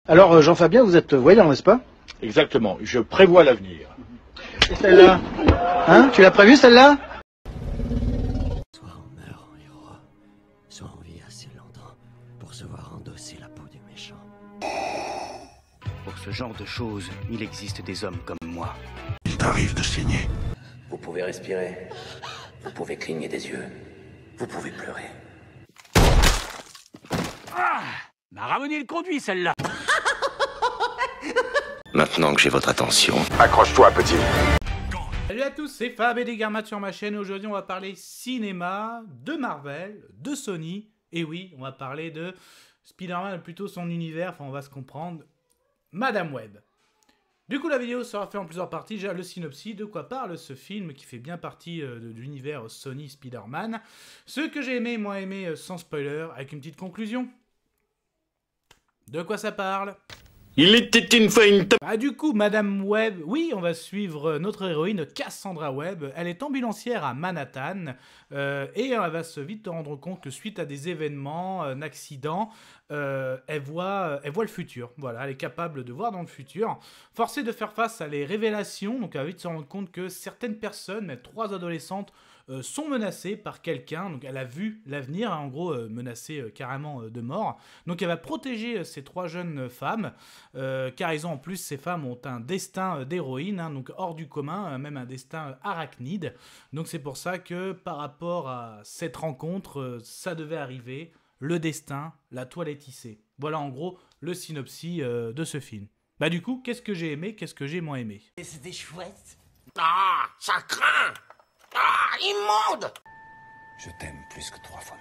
Alors, Jean-Fabien, vous êtes voyant, n'est-ce pas? Exactement, je prévois l'avenir. Et celle-là? Hein? Tu l'as prévue, celle-là? Soit on meurt en héros, soit on vit assez longtemps pour se voir endosser la peau du méchant. Pour ce genre de choses, il existe des hommes comme moi. Il t'arrive de saigner. Vous pouvez respirer, vous pouvez cligner des yeux, vous pouvez pleurer. Ah, m'a ramené le conduit, celle-là. Maintenant que j'ai votre attention, Accroche-toi, petit. Salut à tous, c'est Fab et des Garmates sur ma chaîne. Aujourd'hui, on va parler cinéma, de Marvel, de Sony. Et oui, on va parler de Spider-Man, plutôt son univers, enfin on va se comprendre, Madame Web. Du coup, la vidéo sera faite en plusieurs parties. J'ai le synopsis, de quoi parle ce film qui fait bien partie de l'univers Sony Spider-Man. Ce que j'ai aimé, moi aimé sans spoiler, avec une petite conclusion. De quoi ça parle ? il était une fois une Du coup, Madame Web, oui, on va suivre notre héroïne Cassandra Webb. Elle est ambulancière à Manhattan et elle va se vite rendre compte que suite à des événements, un accident, elle voit le futur. Voilà, elle est capable de voir dans le futur. Forcée de faire face à les révélations, donc elle va vite se rendre compte que certaines personnes, mais 3 adolescentes, sont menacées par quelqu'un. Donc elle a vu l'avenir, hein, en gros menacée carrément de mort. Donc elle va protéger ces 3 jeunes femmes, car ils ont en plus, ces femmes ont un destin d'héroïne, hein, donc hors du commun, même un destin arachnide. Donc c'est pour ça que par rapport à cette rencontre, ça devait arriver, le destin, la toile est tissée. Voilà en gros le synopsis de ce film. Du coup, qu'est-ce que j'ai aimé, qu'est-ce que j'ai moins aimé? Et c'était chouette. Ah, ça craint. Ah, immonde. Je t'aime plus que 3 fois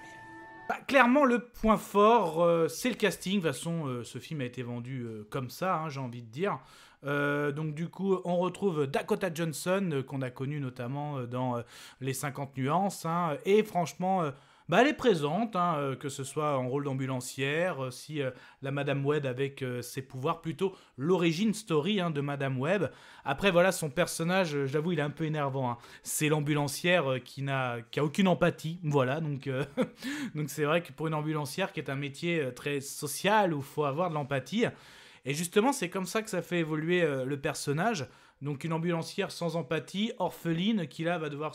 1000. Clairement, le point fort, c'est le casting. De toute façon, ce film a été vendu comme ça, hein, j'ai envie de dire. Donc du coup, on retrouve Dakota Johnson, qu'on a connu notamment dans Les 50 nuances. Hein, et franchement, elle est présente, hein, que ce soit en rôle d'ambulancière, si la Madame Web avec ses pouvoirs, plutôt l'origine story, hein, de Madame Web. Après, voilà, son personnage, j'avoue, il est un peu énervant. Hein. C'est l'ambulancière qui a aucune empathie, voilà. Donc donc c'est vrai que pour une ambulancière, qui est un métier très social, où il faut avoir de l'empathie, et justement, c'est comme ça que ça fait évoluer le personnage. Donc une ambulancière sans empathie, orpheline, qui là va devoir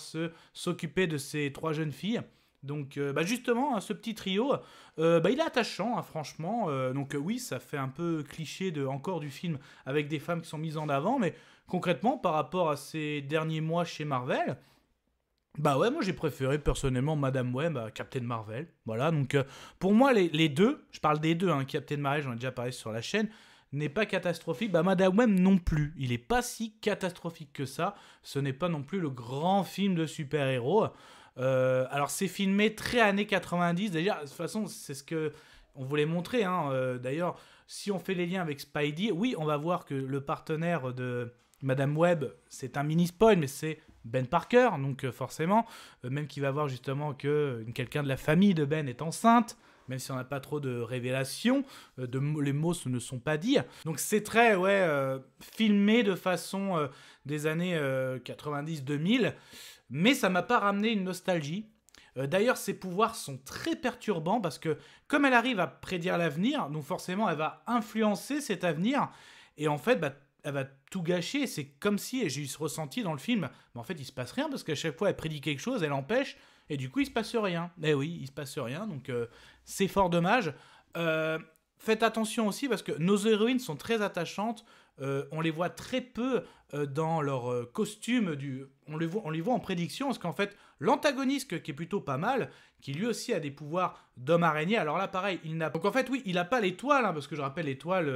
s'occuper de ces 3 jeunes filles. Donc justement, hein, ce petit trio, il est attachant, hein, franchement. Donc oui, ça fait un peu cliché encore du film avec des femmes qui sont mises en avant, mais concrètement, par rapport à ces derniers mois chez Marvel, ouais, moi j'ai préféré personnellement Madame Web à Captain Marvel. Voilà, donc pour moi, les deux, je parle des deux, hein, Captain Marvel, j'en ai déjà parlé sur la chaîne, n'est pas catastrophique. Madame Web non plus. Il n'est pas si catastrophique que ça. Ce n'est pas non plus le grand film de super-héros. Alors c'est filmé très années 90. D'ailleurs, de toute façon, c'est ce que on voulait montrer. Hein. D'ailleurs, si on fait les liens avec Spidey, oui, on va voir que le partenaire de Madame Web, c'est un mini-spoil, mais c'est Ben Parker. Donc forcément, même qu'il va voir justement que quelqu'un de la famille de Ben est enceinte. Même si on n'a pas trop de révélations, les mots ne sont pas dits. Donc c'est très filmé de façon des années 90-2000, mais ça m'a pas ramené une nostalgie. D'ailleurs, ses pouvoirs sont très perturbants parce que comme elle arrive à prédire l'avenir, donc forcément elle va influencer cet avenir, et en fait elle va tout gâcher. C'est comme si, et j'ai eu ce ressenti dans le film, mais en fait il se passe rien parce qu'à chaque fois elle prédit quelque chose, elle empêche. Et du coup, il se passe rien. Eh oui, il se passe rien, donc c'est fort dommage. Faites attention aussi parce que nos héroïnes sont très attachantes. On les voit très peu dans leur costume. On les voit en prédiction parce qu'en fait, l'antagoniste, qui est plutôt pas mal, qui lui aussi a des pouvoirs d'homme araignée. Alors là, pareil, donc en fait, oui, il n'a pas l'étoile, hein, parce que je rappelle l'étoile...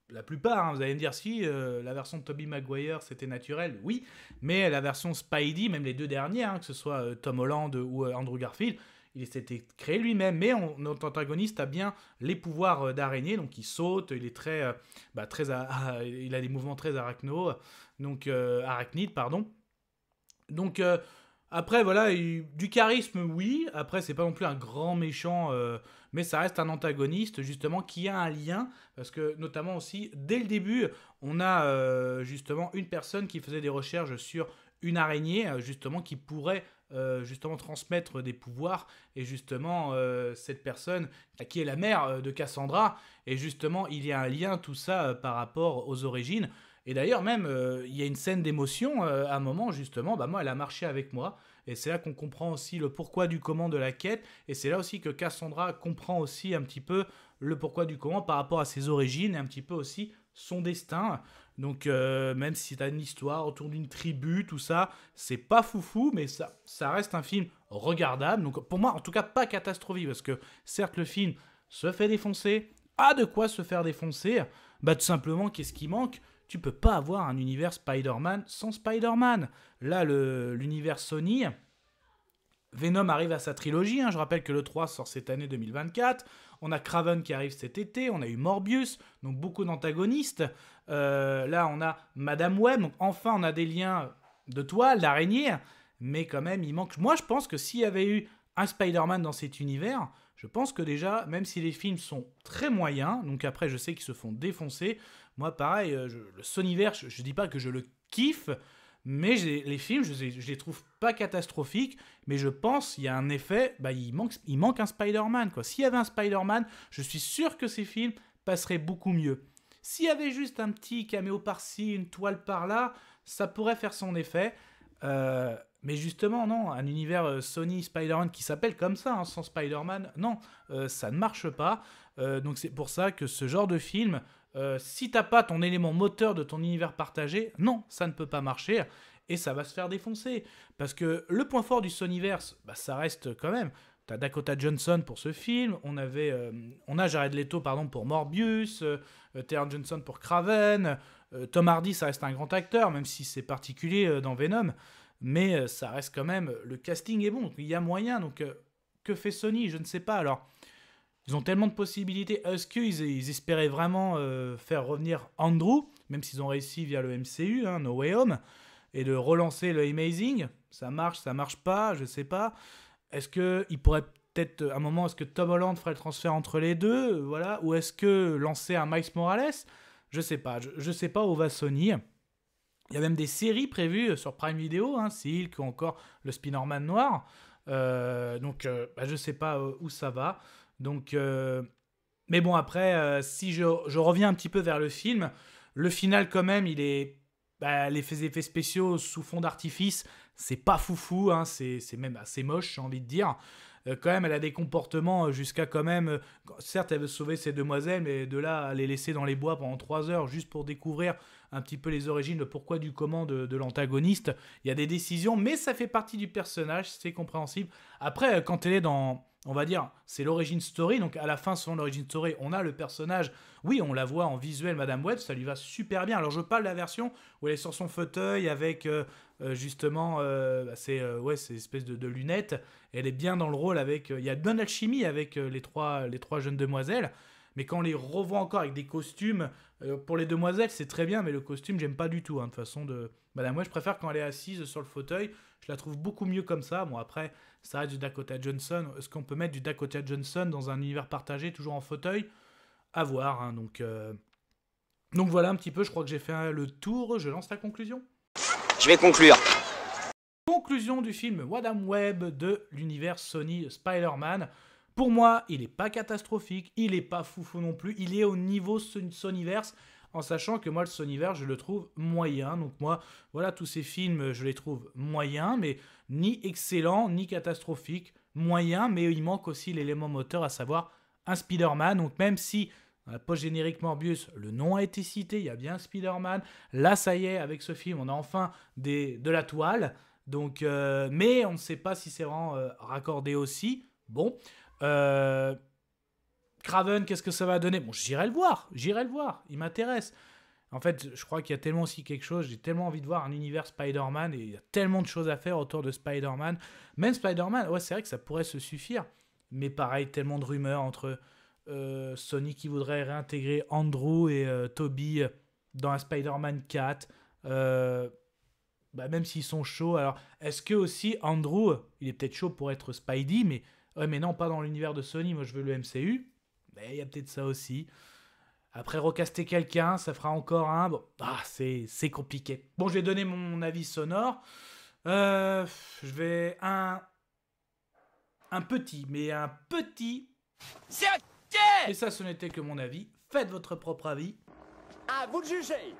La plupart, hein, vous allez me dire si la version de Tobey Maguire c'était naturel, oui, mais la version Spidey, même les 2 derniers, hein, que ce soit Tom Holland ou Andrew Garfield, il s'était créé lui-même, mais notre antagoniste a bien les pouvoirs d'araignée, donc il saute, il est très, il a des mouvements très arachnides, pardon. Donc après, voilà, du charisme, oui. Après, c'est pas non plus un grand méchant, mais ça reste un antagoniste, justement, qui a un lien. Parce que, notamment aussi, dès le début, on a justement une personne qui faisait des recherches sur une araignée, justement, qui pourrait justement transmettre des pouvoirs, et justement cette personne qui est la mère de Cassandra, et justement il y a un lien tout ça par rapport aux origines. Et d'ailleurs même il y a une scène d'émotion à un moment, justement, moi elle a marché avec moi, et c'est là qu'on comprend aussi le pourquoi du comment de la quête, et c'est là aussi que Cassandra comprend aussi un petit peu le pourquoi du comment par rapport à ses origines, et un petit peu aussi son destin. Donc même si t'as une histoire autour d'une tribu, tout ça, c'est pas foufou, mais ça reste un film regardable. Donc pour moi, en tout cas, pas catastrophique, parce que certes, le film se fait défoncer, a de quoi se faire défoncer. Tout simplement, qu'est-ce qui manque ? Tu peux pas avoir un univers Spider-Man sans Spider-Man. Là, l'univers Sony, Venom arrive à sa trilogie, je rappelle que le 3 sort cette année 2024, on a Kraven qui arrive cet été, on a eu Morbius, donc beaucoup d'antagonistes, là on a Madame Web, donc enfin on a des liens de toile, d'araignée, mais quand même il manque... Moi je pense que s'il y avait eu un Spider-Man dans cet univers, je pense que déjà, même si les films sont très moyens, donc après je sais qu'ils se font défoncer, moi pareil, le Sonyverse, je dis pas que je le kiffe, mais les films, je les trouve pas catastrophiques, mais je pense qu'il y a un effet, il manque un Spider-Man, quoi. S'il y avait un Spider-Man, je suis sûr que ces films passeraient beaucoup mieux. S'il y avait juste un petit caméo par-ci, une toile par-là, ça pourrait faire son effet. Mais justement, non, un univers Sony Spider-Man qui s'appelle comme ça, sans Spider-Man, non, ça ne marche pas. Donc c'est pour ça que ce genre de film... si t'as pas ton élément moteur de ton univers partagé, non, ça ne peut pas marcher, et ça va se faire défoncer. Parce que le point fort du Sonyverse, ça reste quand même, t'as Dakota Johnson pour ce film, on a Jared Leto pour Morbius, Taron Johnson pour Kraven, Tom Hardy, ça reste un grand acteur, même si c'est particulier dans Venom, mais ça reste quand même, le casting est bon, il y a moyen, donc que fait Sony, je ne sais pas. Alors ils ont tellement de possibilités. Est-ce qu'ils espéraient vraiment faire revenir Andrew, même s'ils ont réussi via le MCU, No Way Home, et de relancer le Amazing? Ça marche pas, je sais pas. Est-ce qu'ils pourraient peut-être, à un moment, est-ce que Tom Holland ferait le transfert entre les deux, voilà, ou est-ce que lancer un Miles Morales? Je sais pas. Je sais pas où va Sony. Il y a même des séries prévues sur Prime Video, Silk ou encore le Spider-Man noir. Donc, je sais pas où ça va. Donc, mais bon, après, si je reviens un petit peu vers le film, le final quand même, il est, les effets spéciaux sous fond d'artifice, c'est pas foufou, c'est même assez moche, j'ai envie de dire. Quand même, elle a des comportements jusqu'à quand même... certes, elle veut sauver ses demoiselles, mais de là à les laisser dans les bois pendant 3 heures juste pour découvrir un petit peu les origines, le pourquoi du comment de l'antagoniste. Il y a des décisions, mais ça fait partie du personnage, c'est compréhensible. Après, quand elle est dans... on va dire, c'est l'origin story, donc à la fin, selon l'origin story, on a le personnage, oui, on la voit en visuel, Madame Web, ça lui va super bien. Alors je parle de la version où elle est sur son fauteuil avec, justement, ces espèces de lunettes, elle est bien dans le rôle avec, il y a de bonne alchimie avec les trois jeunes demoiselles, mais quand on les revoit encore avec des costumes, pour les demoiselles, c'est très bien, mais le costume, j'aime pas du tout, de toute façon, de Madame Web, je préfère quand elle est assise sur le fauteuil, je la trouve beaucoup mieux comme ça. Bon, après, ça reste du Dakota Johnson. Est-ce qu'on peut mettre du Dakota Johnson dans un univers partagé, toujours en fauteuil? À voir. Donc voilà un petit peu, je crois que j'ai fait le tour. Je lance la conclusion. Je vais conclure. Conclusion du film Madame Web de l'univers Sony Spider-Man. Pour moi, il n'est pas catastrophique, il n'est pas foufou non plus. Il est au niveau Sonyverse, en sachant que moi, le Sonyverse, je le trouve moyen. Donc moi, voilà, tous ces films, je les trouve moyens, mais ni excellents, ni catastrophiques. Moyens, mais il manque aussi l'élément moteur, à savoir un Spider-Man. Donc même si, dans la post-générique Morbius, le nom a été cité, il y a bien un Spider-Man. Là, ça y est, avec ce film, on a enfin de la toile. Donc, mais on ne sait pas si c'est vraiment raccordé aussi. Bon, Kraven, qu'est-ce que ça va donner? Bon, j'irai le voir, il m'intéresse. En fait, je crois qu'il y a tellement aussi quelque chose, j'ai tellement envie de voir un univers Spider-Man, et il y a tellement de choses à faire autour de Spider-Man. Même Spider-Man, ouais, c'est vrai que ça pourrait se suffire, mais pareil, tellement de rumeurs entre Sony qui voudrait réintégrer Andrew et Tobey dans un Spider-Man 4, même s'ils sont chauds. Alors, est-ce que aussi Andrew, il est peut-être chaud pour être Spidey, mais non, pas dans l'univers de Sony, moi je veux le MCU. Mais il y a peut-être ça aussi. Après, recaster quelqu'un, ça fera encore un... Bon, c'est compliqué. Bon, je vais donner mon avis sonore. Je vais un petit, mais un petit. C'est ok. Et ça, ce n'était que mon avis. Faites votre propre avis. À vous de juger.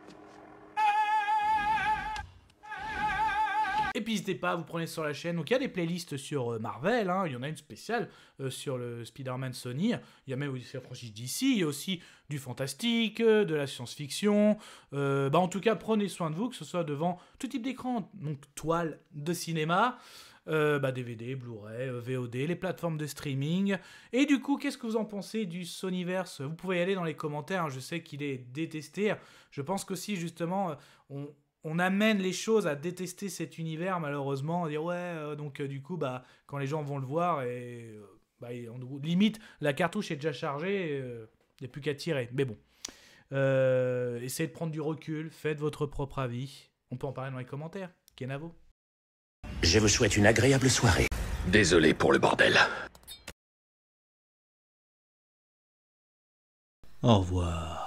Et puis n'hésitez pas, vous prenez sur la chaîne. Donc il y a des playlists sur Marvel, hein. Il y en a une spéciale sur le Spider-Man Sony. Il y a même aussi la franchise DC, il y a aussi du fantastique, de la science-fiction. En tout cas, prenez soin de vous, que ce soit devant tout type d'écran, donc toile de cinéma, DVD, Blu-ray, VOD, les plateformes de streaming. Et du coup, qu'est-ce que vous en pensez du Sonyverse? Vous pouvez y aller dans les commentaires, hein. Je sais qu'il est détesté. Je pense qu'aussi, justement, on amène les choses à détester cet univers, malheureusement, à dire du coup, quand les gens vont le voir, limite, la cartouche est déjà chargée, il n'y a plus qu'à tirer. Mais bon, essayez de prendre du recul, faites votre propre avis. On peut en parler dans les commentaires. Kenavo. Je vous souhaite une agréable soirée. Désolé pour le bordel. Au revoir.